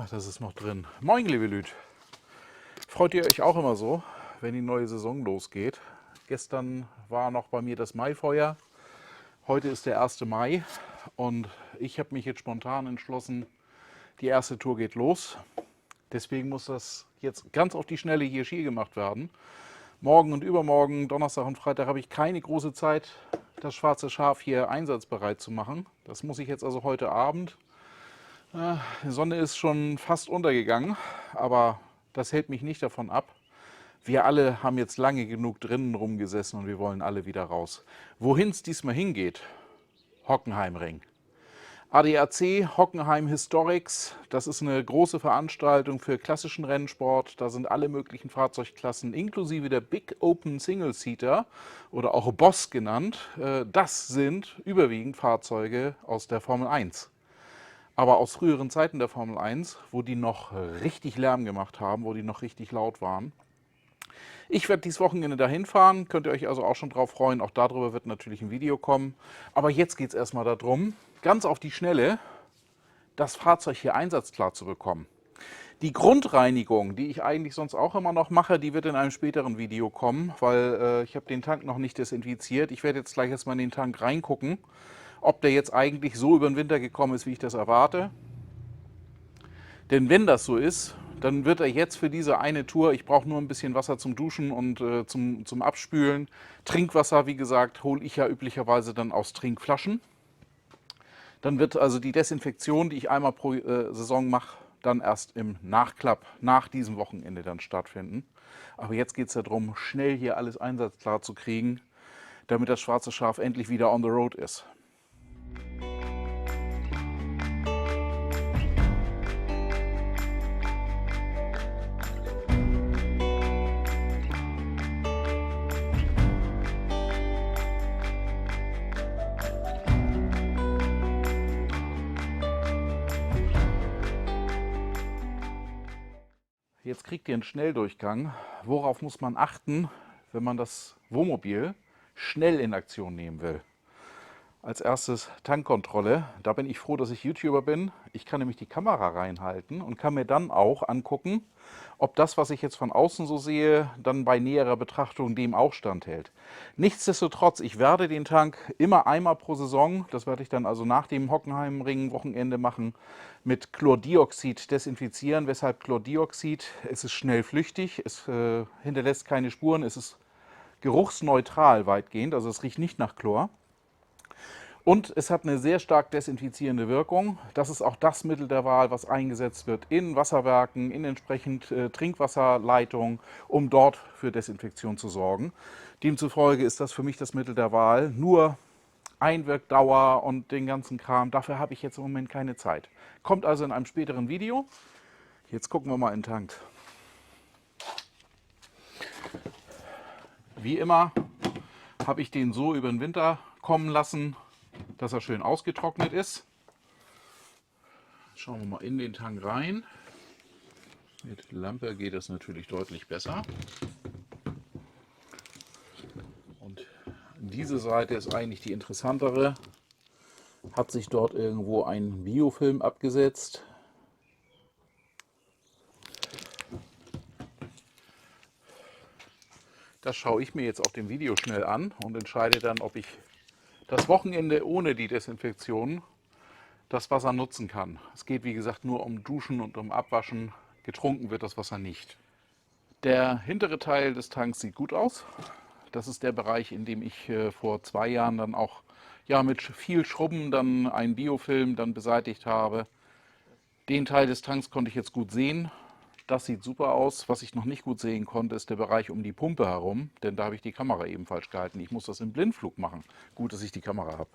Ach, das ist noch drin. Moin, liebe Lüd. Freut ihr euch auch immer so, wenn die neue Saison losgeht? Gestern war noch bei mir das Maifeuer. Heute ist der 1. Mai und ich habe mich jetzt spontan entschlossen, die erste Tour geht los. Deswegen muss das jetzt ganz auf die Schnelle hier schier gemacht werden. Morgen und übermorgen, Donnerstag und Freitag, habe ich keine große Zeit, das schwarze Schaf hier einsatzbereit zu machen. Das muss ich jetzt also heute Abend. Die Sonne ist schon fast untergegangen, aber das hält mich nicht davon ab. Wir alle haben jetzt lange genug drinnen rumgesessen und wir wollen alle wieder raus. Wohin es diesmal hingeht? Hockenheimring. ADAC Hockenheim Historics, das ist eine große Veranstaltung für klassischen Rennsport. Da sind alle möglichen Fahrzeugklassen, inklusive der Big Open Single Seater oder auch Boss genannt. Das sind überwiegend Fahrzeuge aus der Formel 1. Aber aus früheren Zeiten der Formel 1, wo die noch richtig Lärm gemacht haben, wo die noch richtig laut waren. Ich werde dieses Wochenende dahin fahren, könnt ihr euch also auch schon drauf freuen. Auch darüber wird natürlich ein Video kommen. Aber jetzt geht es erstmal darum, ganz auf die Schnelle das Fahrzeug hier einsatzklar zu bekommen. Die Grundreinigung, die ich eigentlich sonst auch immer noch mache, die wird in einem späteren Video kommen, weil ich habe den Tank noch nicht desinfiziert. Ich werde jetzt gleich erstmal in den Tank reingucken, ob der jetzt eigentlich so über den Winter gekommen ist, wie ich das erwarte. Denn wenn das so ist, dann wird er jetzt für diese eine Tour, ich brauche nur ein bisschen Wasser zum Duschen und zum Abspülen. Trinkwasser, wie gesagt, hole ich ja üblicherweise dann aus Trinkflaschen. Dann wird also die Desinfektion, die ich einmal pro Saison mache, dann erst im Nachklapp nach diesem Wochenende dann stattfinden. Aber jetzt geht es ja darum, schnell hier alles einsatzklar zu kriegen, damit das schwarze Schaf endlich wieder on the road ist. Jetzt kriegt ihr einen Schnelldurchgang. Worauf muss man achten, wenn man das Wohnmobil schnell in Aktion nehmen will? Als erstes Tankkontrolle. Da bin ich froh, dass ich YouTuber bin. Ich kann nämlich die Kamera reinhalten und kann mir dann auch angucken, ob das, was ich jetzt von außen so sehe, dann bei näherer Betrachtung dem auch standhält. Nichtsdestotrotz, ich werde den Tank immer einmal pro Saison, das werde ich dann also nach dem Hockenheimring-Wochenende machen, mit Chlordioxid desinfizieren. Weshalb Chlordioxid? Es ist schnell flüchtig, es hinterlässt keine Spuren, es ist geruchsneutral weitgehend, also es riecht nicht nach Chlor. Und es hat eine sehr stark desinfizierende Wirkung. Das ist auch das Mittel der Wahl, was eingesetzt wird in Wasserwerken, in entsprechend Trinkwasserleitungen, um dort für Desinfektion zu sorgen. Demzufolge ist das für mich das Mittel der Wahl. Nur Einwirkdauer und den ganzen Kram, dafür habe ich jetzt im Moment keine Zeit. Kommt also in einem späteren Video. Jetzt gucken wir mal in den Tank. Wie immer habe ich den so über den Winter kommen lassen, dass er schön ausgetrocknet ist. Schauen wir mal in den Tank rein. Mit Lampe geht das natürlich deutlich besser. Und diese Seite ist eigentlich die interessantere. Hat sich dort irgendwo ein Biofilm abgesetzt. Das schaue ich mir jetzt auf dem Video schnell an und entscheide dann, ob ich das Wochenende ohne die Desinfektion das Wasser nutzen kann. Es geht wie gesagt nur um Duschen und um Abwaschen. Getrunken wird das Wasser nicht. Der hintere Teil des Tanks sieht gut aus. Das ist der Bereich, in dem ich vor 2 Jahren dann auch mit viel Schrubben dann einen Biofilm dann beseitigt habe. Den Teil des Tanks konnte ich jetzt gut sehen. Das sieht super aus. Was ich noch nicht gut sehen konnte, ist der Bereich um die Pumpe herum, denn da habe ich die Kamera eben falsch gehalten. Ich muss das im Blindflug machen. Gut, dass ich die Kamera habe.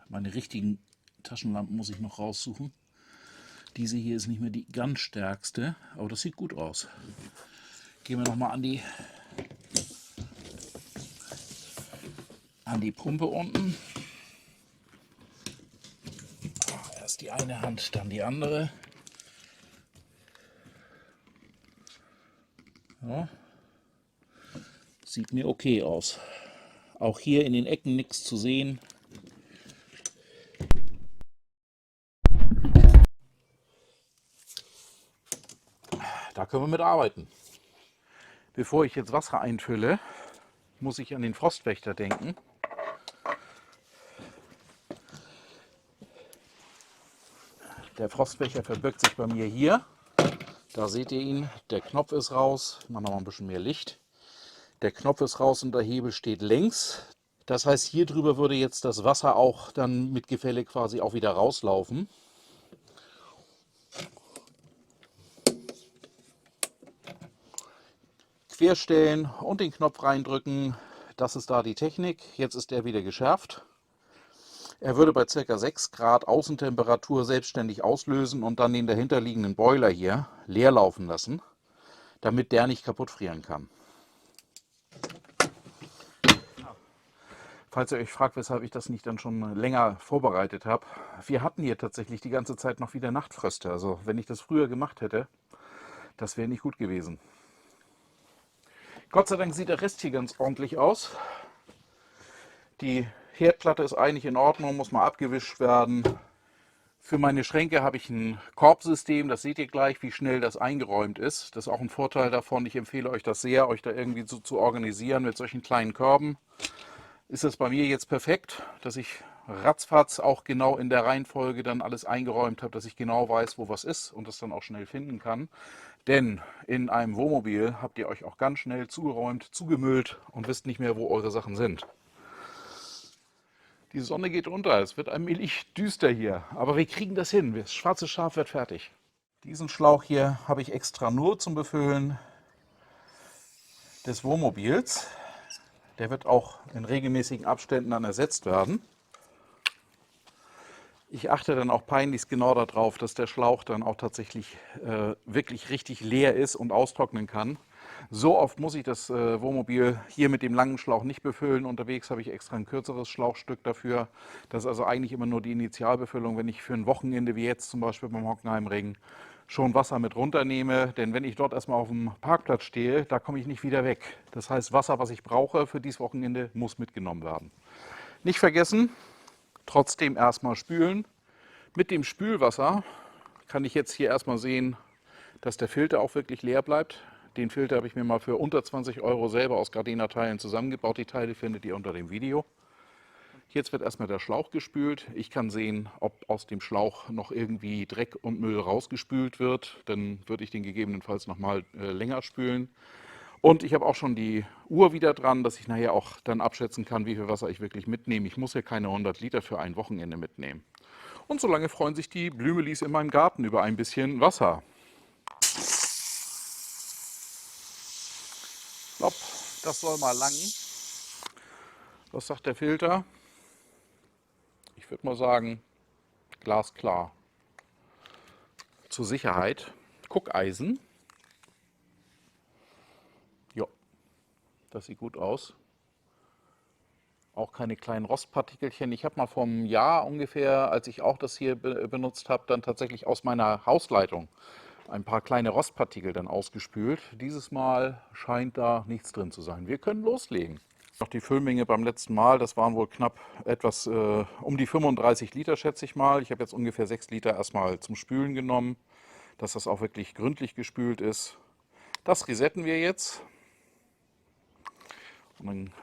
Meine richtigen Taschenlampen muss ich noch raussuchen. Diese hier ist nicht mehr die ganz stärkste, aber das sieht gut aus. Gehen wir nochmal an die Pumpe unten. Erst die eine Hand, dann die andere. Ja. Sieht mir okay aus. Auch hier in den Ecken nichts zu sehen. Da können wir mit arbeiten. Bevor ich jetzt Wasser einfülle, muss ich an den Frostwächter denken. Der Frostwächter verbirgt sich bei mir hier. Da seht ihr ihn. Der Knopf ist raus. Ich mache noch mal ein bisschen mehr Licht. Der Knopf ist raus und der Hebel steht längs. Das heißt, hier drüber würde jetzt das Wasser auch dann mit Gefälle quasi auch wieder rauslaufen. Querstellen und den Knopf reindrücken. Das ist da die Technik. Jetzt ist er wieder geschärft. Er würde bei ca. 6 Grad Außentemperatur selbstständig auslösen und dann den dahinterliegenden Boiler hier leer laufen lassen, damit der nicht kaputt frieren kann. Falls ihr euch fragt, weshalb ich das nicht dann schon länger vorbereitet habe, wir hatten hier tatsächlich die ganze Zeit noch wieder Nachtfröste. Also wenn ich das früher gemacht hätte, das wäre nicht gut gewesen. Gott sei Dank sieht der Rest hier ganz ordentlich aus. Die Herdplatte ist eigentlich in Ordnung, muss mal abgewischt werden. Für meine Schränke habe ich ein Korbsystem, das seht ihr gleich, wie schnell das eingeräumt ist. Das ist auch ein Vorteil davon. Ich empfehle euch das sehr, euch da irgendwie so zu organisieren mit solchen kleinen Körben. Ist das bei mir jetzt perfekt, dass ich ratzfatz auch genau in der Reihenfolge dann alles eingeräumt habe, dass ich genau weiß, wo was ist und das dann auch schnell finden kann. Denn in einem Wohnmobil habt ihr euch auch ganz schnell zugeräumt, zugemüllt und wisst nicht mehr, wo eure Sachen sind. Die Sonne geht unter, es wird allmählich düster hier, aber wir kriegen das hin. Das schwarze Schaf wird fertig. Diesen Schlauch hier habe ich extra nur zum Befüllen des Wohnmobils. Der wird auch in regelmäßigen Abständen dann ersetzt werden. Ich achte dann auch peinlichst genau darauf, dass der Schlauch dann auch tatsächlich wirklich richtig leer ist und austrocknen kann. So oft muss ich das Wohnmobil hier mit dem langen Schlauch nicht befüllen. Unterwegs habe ich extra ein kürzeres Schlauchstück dafür. Das ist also eigentlich immer nur die Initialbefüllung, wenn ich für ein Wochenende, wie jetzt zum Beispiel beim Hockenheimring, schon Wasser mit runternehme. Denn wenn ich dort erstmal auf dem Parkplatz stehe, da komme ich nicht wieder weg. Das heißt, Wasser, was ich brauche für dieses Wochenende, muss mitgenommen werden. Nicht vergessen, trotzdem erstmal spülen. Mit dem Spülwasser kann ich jetzt hier erstmal sehen, dass der Filter auch wirklich leer bleibt. Den Filter habe ich mir mal für unter 20 € selber aus Gardena Teilen zusammengebaut. Die Teile findet ihr unter dem Video. Jetzt wird erstmal der Schlauch gespült. Ich kann sehen, ob aus dem Schlauch noch irgendwie Dreck und Müll rausgespült wird. Dann würde ich den gegebenenfalls nochmal länger spülen. Und ich habe auch schon die Uhr wieder dran, dass ich nachher auch dann abschätzen kann, wie viel Wasser ich wirklich mitnehme. Ich muss ja keine 100 Liter für ein Wochenende mitnehmen. Und solange freuen sich die Blümelis in meinem Garten über ein bisschen Wasser. Plopp, das soll mal langen. Was sagt der Filter? Ich würde mal sagen, glasklar. Zur Sicherheit Guckeisen. Ja, das sieht gut aus. Auch keine kleinen Rostpartikelchen. Ich habe mal vor einem Jahr ungefähr, als ich auch das hier benutzt habe, dann tatsächlich aus meiner Hausleitung ein paar kleine Rostpartikel dann ausgespült. Dieses Mal scheint da nichts drin zu sein. Wir können loslegen. Noch die Füllmenge beim letzten Mal, das waren wohl knapp etwas um die 35 Liter, schätze ich mal. Ich habe jetzt ungefähr 6 Liter erstmal zum Spülen genommen, dass das auch wirklich gründlich gespült ist. Das resetten wir jetzt. Und dann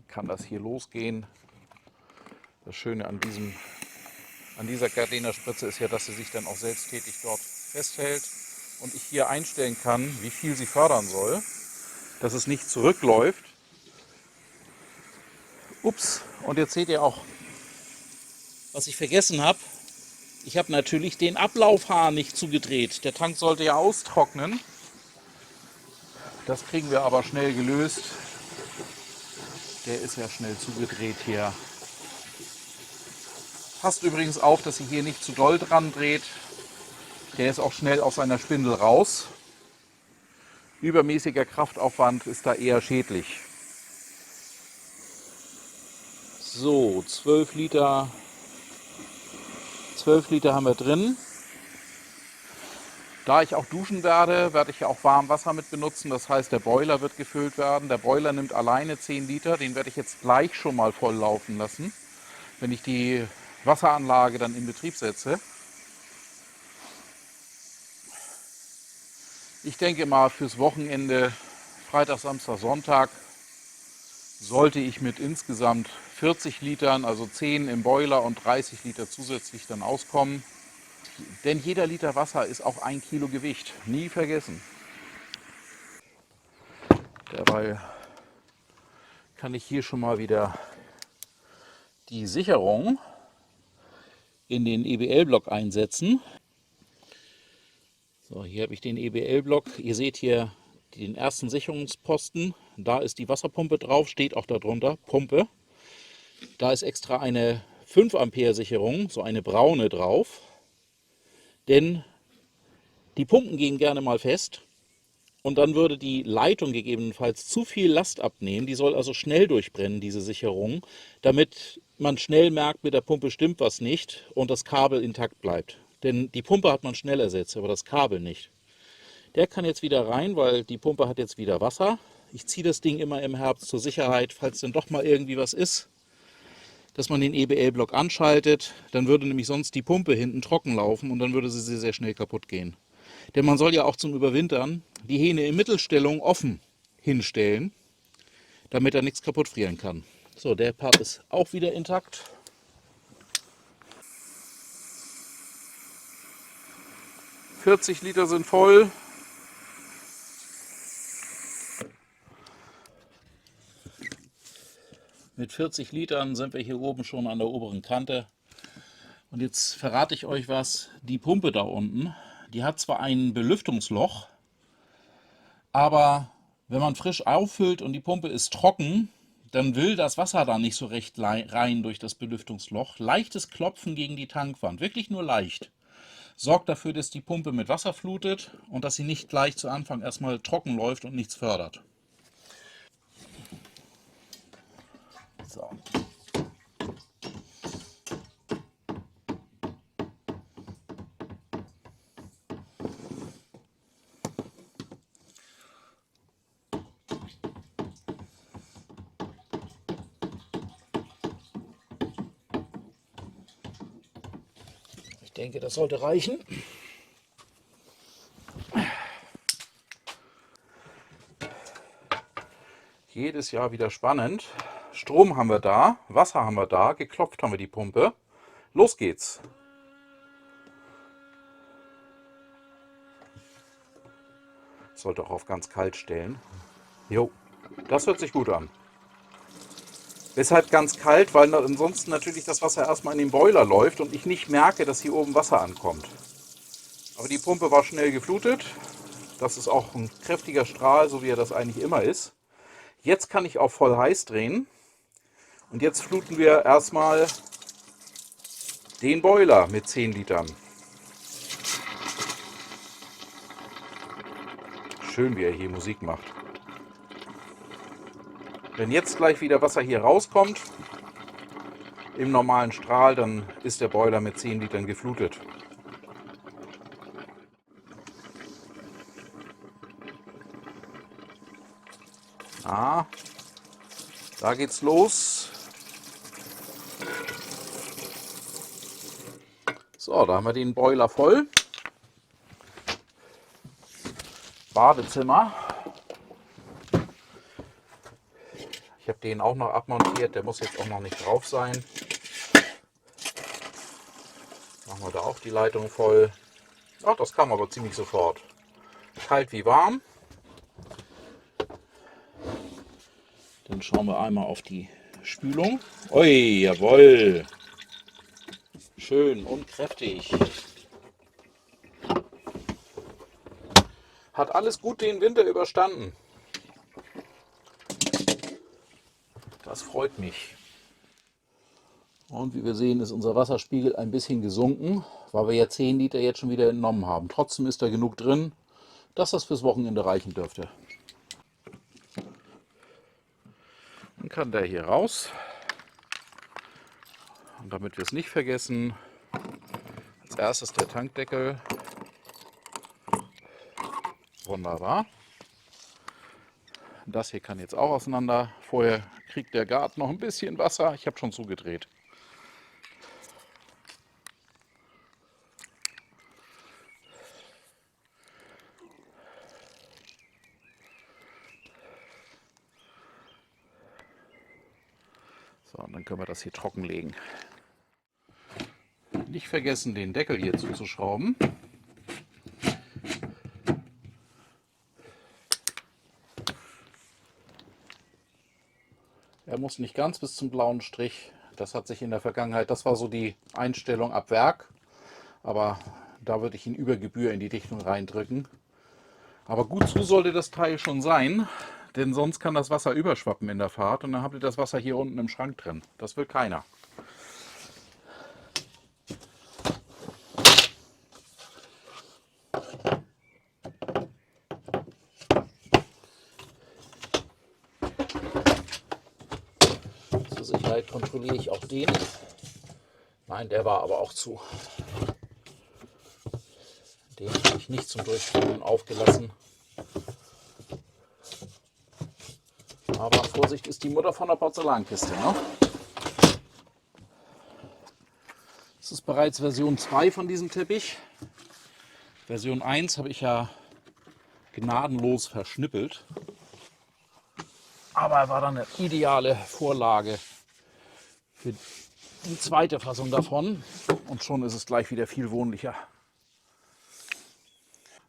kann das hier losgehen. Das Schöne an dieser Gardena Spritze ist ja, dass sie sich dann auch selbsttätig dort festhält und ich hier einstellen kann, wie viel sie fördern soll, dass es nicht zurückläuft. Ups, und jetzt seht ihr auch, was ich vergessen habe. Ich habe natürlich den Ablaufhahn nicht zugedreht. Der Tank sollte ja austrocknen. Das kriegen wir aber schnell gelöst. Der ist ja schnell zugedreht hier. Passt übrigens auf, dass ihr hier nicht zu doll dran dreht. Der ist auch schnell aus seiner Spindel raus. Übermäßiger Kraftaufwand ist da eher schädlich. So, 12 Liter haben wir drin. Da ich auch duschen werde, werde ich ja auch warm Wasser mit benutzen. Das heißt, der Boiler wird gefüllt werden. Der Boiler nimmt alleine 10 Liter. Den werde ich jetzt gleich schon mal voll laufen lassen, wenn ich die Wasseranlage dann in Betrieb setze. Ich denke mal, fürs Wochenende, Freitag, Samstag, Sonntag, sollte ich mit insgesamt 40 Litern, also 10 im Boiler und 30 Liter zusätzlich dann auskommen. Denn jeder Liter Wasser ist auch 1 Kilo Gewicht. Nie vergessen. Dabei kann ich hier schon mal wieder die Sicherung in den EBL-Block einsetzen. So, hier habe ich den EBL-Block. Ihr seht hier den ersten Sicherungsposten. Da ist die Wasserpumpe drauf, steht auch darunter, Pumpe. Da ist extra eine 5 Ampere Sicherung, so eine braune drauf. Denn die Pumpen gehen gerne mal fest und dann würde die Leitung gegebenenfalls zu viel Last abnehmen. Die soll also schnell durchbrennen, diese Sicherung, damit man schnell merkt, mit der Pumpe stimmt was nicht und das Kabel intakt bleibt. Denn die Pumpe hat man schnell ersetzt, aber das Kabel nicht. Der kann jetzt wieder rein, weil die Pumpe hat jetzt wieder Wasser. Ich ziehe das Ding immer im Herbst zur Sicherheit, falls denn doch mal irgendwie was ist, dass man den EBL-Block anschaltet. Dann würde nämlich sonst die Pumpe hinten trocken laufen und dann würde sie sehr, sehr schnell kaputt gehen. Denn man soll ja auch zum Überwintern die Hähne in Mittelstellung offen hinstellen, damit da nichts kaputt frieren kann. So, der Part ist auch wieder intakt. ...40 Liter sind voll. Mit 40 Litern sind wir hier oben schon an der oberen Kante. Und jetzt verrate ich euch was. Die Pumpe da unten, die hat zwar ein Belüftungsloch, aber wenn man frisch auffüllt und die Pumpe ist trocken, dann will das Wasser da nicht so recht rein durch das Belüftungsloch. Leichtes Klopfen gegen die Tankwand, wirklich nur leicht, sorgt dafür, dass die Pumpe mit Wasser flutet und dass sie nicht gleich zu Anfang erstmal trocken läuft und nichts fördert. So. Ich denke, das sollte reichen. Jedes Jahr wieder spannend. Strom haben wir da, Wasser haben wir da, geklopft haben wir die Pumpe. Los geht's. Sollte auch auf ganz kalt stellen. Jo, das hört sich gut an. Weshalb ganz kalt? Weil ansonsten natürlich das Wasser erstmal in den Boiler läuft und ich nicht merke, dass hier oben Wasser ankommt. Aber die Pumpe war schnell geflutet. Das ist auch ein kräftiger Strahl, so wie er das eigentlich immer ist. Jetzt kann ich auf voll heiß drehen. Und jetzt fluten wir erstmal den Boiler mit 10 Litern. Schön, wie er hier Musik macht. Wenn jetzt gleich wieder Wasser hier rauskommt, im normalen Strahl, dann ist der Boiler mit 10 Litern geflutet. Ah, da geht's los. So, da haben wir den Boiler voll. Badezimmer. Ich habe den auch noch abmontiert, der muss jetzt auch noch nicht drauf sein. Machen wir da auch die Leitung voll. Ach, das kam aber ziemlich sofort. Kalt wie warm. Dann schauen wir einmal auf die Spülung. Ui, jawohl. Schön und kräftig. Hat alles gut den Winter überstanden. Das freut mich. Und wie wir sehen, ist unser Wasserspiegel ein bisschen gesunken, weil wir ja 10 Liter jetzt schon wieder entnommen haben. Trotzdem ist da genug drin, dass das fürs Wochenende reichen dürfte. Dann kann der hier raus. Und damit wir es nicht vergessen, als erstes der Tankdeckel. Wunderbar. Das hier kann jetzt auch auseinander. Vorher kriegt der Garten noch ein bisschen Wasser. Ich habe schon zugedreht. So, und dann können wir das hier trockenlegen. Nicht vergessen, den Deckel hier zuzuschrauben. Er muss nicht ganz bis zum blauen Strich. Das hat sich in der Vergangenheit, das war so die Einstellung ab Werk. Aber da würde ich ihn über Gebühr in die Dichtung reindrücken. Aber gut zu sollte das Teil schon sein, denn sonst kann das Wasser überschwappen in der Fahrt und dann habt ihr das Wasser hier unten im Schrank drin. Das will keiner. Zur Sicherheit kontrolliere ich auch den. Nein, der war aber auch zu. Den habe ich nicht zum Durchspülen aufgelassen. Aber Vorsicht ist die Mutter von der Porzellankiste. Ne? Das ist bereits Version 2 von diesem Teppich. Version 1 habe ich ja gnadenlos verschnippelt. Aber er war dann eine ideale Vorlage für die zweite Fassung davon. Und schon ist es gleich wieder viel wohnlicher.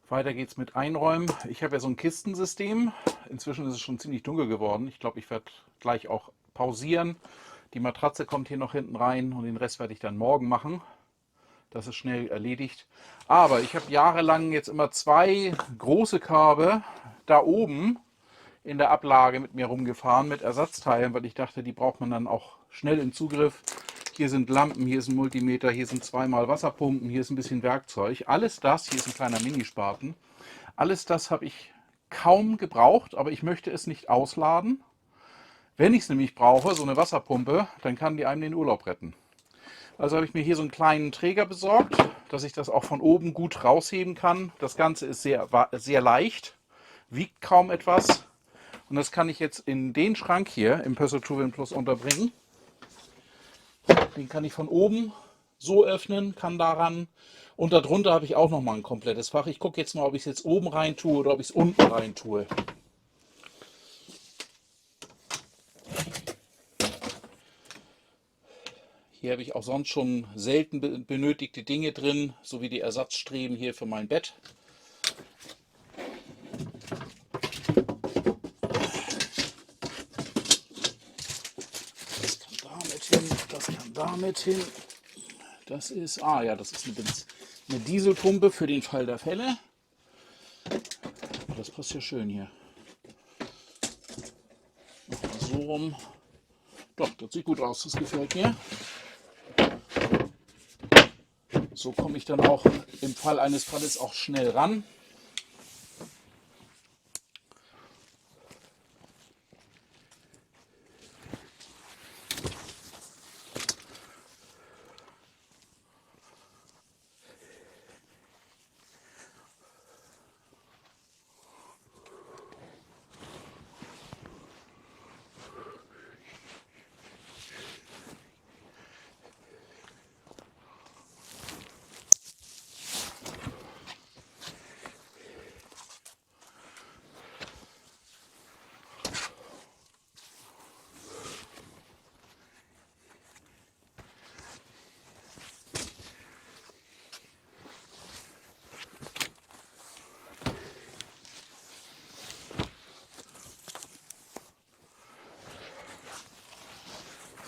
Weiter geht's mit Einräumen. Ich habe ja so ein Kistensystem. Inzwischen ist es schon ziemlich dunkel geworden. Ich glaube, ich werde gleich auch pausieren. Die Matratze kommt hier noch hinten rein und den Rest werde ich dann morgen machen. Das ist schnell erledigt. Aber ich habe jahrelang jetzt immer 2 große Körbe da oben in der Ablage mit mir rumgefahren mit Ersatzteilen, weil ich dachte, die braucht man dann auch schnell im Zugriff. Hier sind Lampen, hier ist ein Multimeter, hier sind 2-mal Wasserpumpen, hier ist ein bisschen Werkzeug. Alles das, hier ist ein kleiner Minispaten. Alles das habe ich kaum gebraucht, aber ich möchte es nicht ausladen. Wenn ich es nämlich brauche, so eine Wasserpumpe, dann kann die einem den Urlaub retten. Also habe ich mir hier so einen kleinen Träger besorgt, dass ich das auch von oben gut rausheben kann. Das Ganze ist sehr leicht, wiegt kaum etwas. Und das kann ich jetzt in den Schrank hier im Pursuit Touring Plus unterbringen. Den kann ich von oben so öffnen, kann daran. Und darunter habe ich auch noch mal ein komplettes Fach. Ich gucke jetzt mal, ob ich es jetzt oben rein tue oder ob ich es unten rein tue. Hier habe ich auch sonst schon selten benötigte Dinge drin, sowie die Ersatzstreben hier für mein Bett. Das kann damit hin, das kann damit hin. Das ist, das ist eine Dieselpumpe für den Fall der Fälle. Das passt ja schön hier. So rum. Doch, das sieht gut aus, das gefällt mir. So komme ich dann auch im Fall eines Falles auch schnell ran.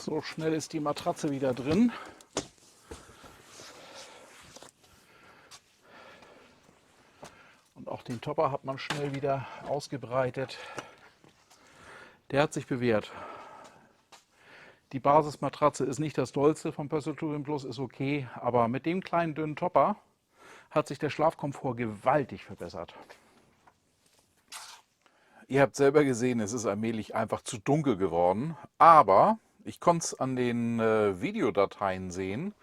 So schnell ist die Matratze wieder drin. Und auch den Topper hat man schnell wieder ausgebreitet. Der hat sich bewährt. Die Basismatratze ist nicht das Dollste vom Pursuit Touring Plus, ist okay. Aber mit dem kleinen dünnen Topper hat sich der Schlafkomfort gewaltig verbessert. Ihr habt selber gesehen, es ist allmählich einfach zu dunkel geworden. Aber ich konnte es an den Videodateien sehen.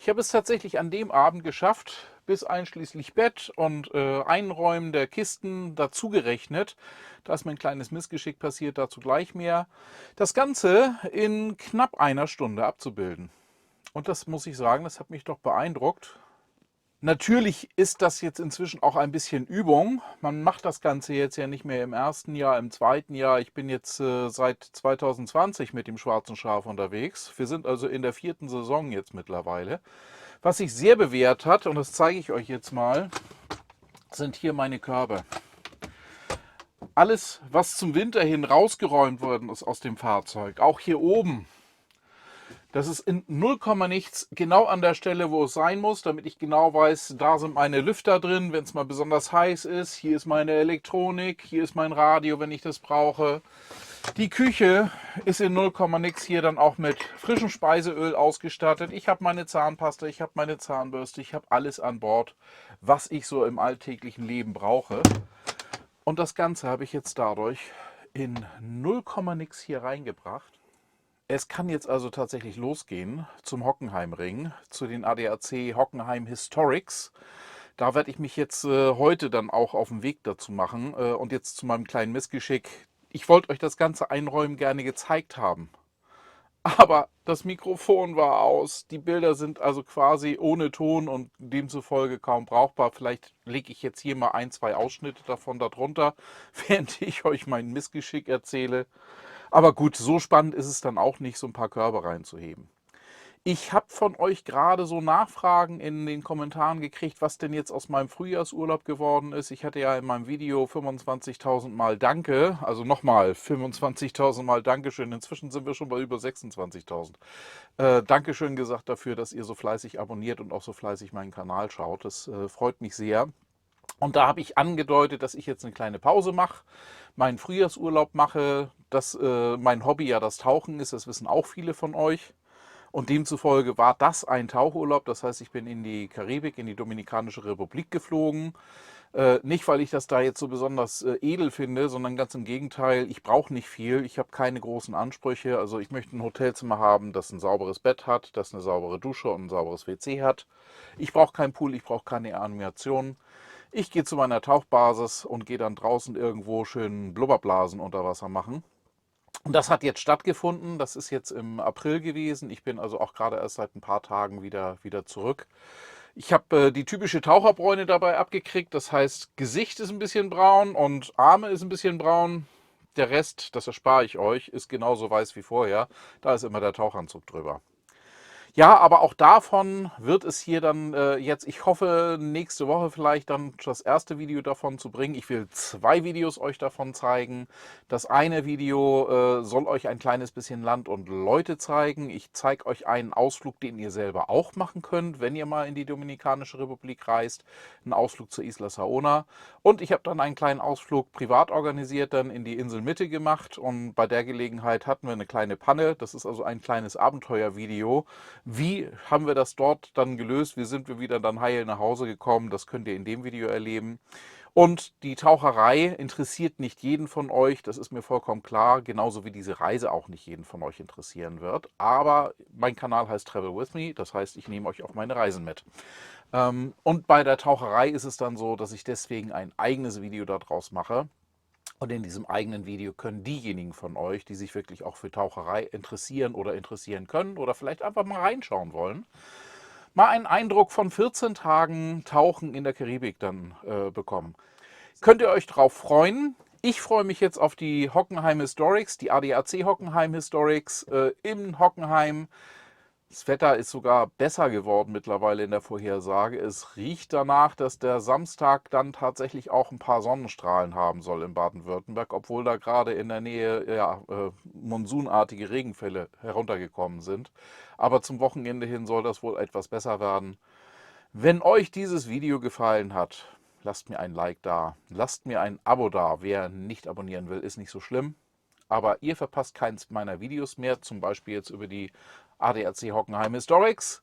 Ich habe es tatsächlich an dem Abend geschafft, bis einschließlich Bett und Einräumen der Kisten dazu gerechnet. Da ist mir ein kleines Missgeschick passiert, dazu gleich mehr. Das Ganze in knapp einer Stunde abzubilden. Und das muss ich sagen, das hat mich doch beeindruckt. Natürlich ist das jetzt inzwischen auch ein bisschen Übung. Man macht das Ganze jetzt ja nicht mehr im ersten Jahr, im zweiten Jahr. Ich bin jetzt seit 2020 mit dem Schwarzen Schaf unterwegs. Wir sind also in der 4. Saison jetzt mittlerweile. Was sich sehr bewährt hat, und das zeige ich euch jetzt mal, sind hier meine Körbe. Alles, was zum Winter hin rausgeräumt worden ist aus dem Fahrzeug, auch hier oben, das ist in 0, nichts genau an der Stelle, wo es sein muss, damit ich genau weiß, da sind meine Lüfter drin, wenn es mal besonders heiß ist. Hier ist meine Elektronik, hier ist mein Radio, wenn ich das brauche. Die Küche ist in 0, nix hier dann auch mit frischem Speiseöl ausgestattet. Ich habe meine Zahnpasta, ich habe meine Zahnbürste, ich habe alles an Bord, was ich so im alltäglichen Leben brauche. Und das Ganze habe ich jetzt dadurch in 0, nix hier reingebracht. Es kann jetzt also tatsächlich losgehen zum Hockenheimring, zu den ADAC Hockenheim Historics. Da werde ich mich jetzt heute dann auch auf den Weg dazu machen. Und jetzt zu meinem kleinen Missgeschick. Ich wollte euch das ganze Einräumen gerne gezeigt haben. Aber das Mikrofon war aus. Die Bilder sind also quasi ohne Ton und demzufolge kaum brauchbar. Vielleicht lege ich jetzt hier mal 1, 2 Ausschnitte davon darunter, während ich euch mein Missgeschick erzähle. Aber gut, so spannend ist es dann auch nicht, so ein paar Körbe reinzuheben. Ich habe von euch gerade so Nachfragen in den Kommentaren gekriegt, was denn jetzt aus meinem Frühjahrsurlaub geworden ist. Ich hatte ja in meinem Video 25.000 Mal Danke, also nochmal 25.000 Mal Dankeschön. Inzwischen sind wir schon bei über 26.000. Dankeschön gesagt dafür, dass ihr so fleißig abonniert und auch so fleißig meinen Kanal schaut. Das freut mich sehr. Und da habe ich angedeutet, dass ich jetzt eine kleine Pause mache, meinen Frühjahrsurlaub mache, dass mein Hobby ja das Tauchen ist, das wissen auch viele von euch. Und demzufolge war das ein Tauchurlaub, das heißt, ich bin in die Karibik, in die Dominikanische Republik geflogen. Nicht, weil ich das da jetzt so besonders edel finde, sondern ganz im Gegenteil, ich brauche nicht viel, ich habe keine großen Ansprüche. Also ich möchte ein Hotelzimmer haben, das ein sauberes Bett hat, das eine saubere Dusche und ein sauberes WC hat. Ich brauche keinen Pool, ich brauche keine Animation. Ich gehe zu meiner Tauchbasis und gehe dann draußen irgendwo schön Blubberblasen unter Wasser machen. Und das hat jetzt stattgefunden. Das ist jetzt im April gewesen. Ich bin also auch gerade erst seit ein paar Tagen wieder zurück. Ich habe die typische Taucherbräune dabei abgekriegt. Das heißt, Gesicht ist ein bisschen braun und Arme ist ein bisschen braun. Der Rest, das erspare ich euch, ist genauso weiß wie vorher. Da ist immer der Tauchanzug drüber. Ja, aber auch davon wird es hier dann jetzt, ich hoffe, nächste Woche vielleicht dann das erste Video davon zu bringen. Ich will 2 Videos euch davon zeigen. Das eine Video soll euch ein kleines bisschen Land und Leute zeigen. Ich zeige euch einen Ausflug, den ihr selber auch machen könnt, wenn ihr mal in die Dominikanische Republik reist. Einen Ausflug zur Isla Saona. Und ich habe dann einen kleinen Ausflug privat organisiert, dann in die Inselmitte gemacht. Und bei der Gelegenheit hatten wir eine kleine Panne. Das ist also ein kleines Abenteuervideo. Wie haben wir das dort dann gelöst? Wie sind wir wieder dann heil nach Hause gekommen? Das könnt ihr in dem Video erleben. Und die Taucherei interessiert nicht jeden von euch, das ist mir vollkommen klar, genauso wie diese Reise auch nicht jeden von euch interessieren wird. Aber mein Kanal heißt Travel With Me, das heißt, ich nehme euch auf meine Reisen mit. Und bei der Taucherei ist es dann so, dass ich deswegen ein eigenes Video daraus mache. Und in diesem eigenen Video können diejenigen von euch, die sich wirklich auch für Taucherei interessieren oder interessieren können oder vielleicht einfach mal reinschauen wollen, mal einen Eindruck von 14 Tagen Tauchen in der Karibik dann bekommen. Könnt ihr euch drauf freuen? Ich freue mich jetzt auf die Hockenheim Historics, die ADAC Hockenheim Historics in Hockenheim. Das Wetter ist sogar besser geworden mittlerweile in der Vorhersage. Es riecht danach, dass der Samstag dann tatsächlich auch ein paar Sonnenstrahlen haben soll in Baden-Württemberg, obwohl da gerade in der Nähe monsunartige Regenfälle heruntergekommen sind. Aber zum Wochenende hin soll das wohl etwas besser werden. Wenn euch dieses Video gefallen hat, lasst mir ein Like da, lasst mir ein Abo da. Wer nicht abonnieren will, ist nicht so schlimm. Aber ihr verpasst keins meiner Videos mehr, zum Beispiel jetzt über die ADAC Hockenheim Historics.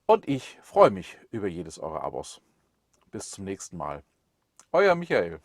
Und ich freue mich über jedes eurer Abos. Bis zum nächsten Mal. Euer Michael.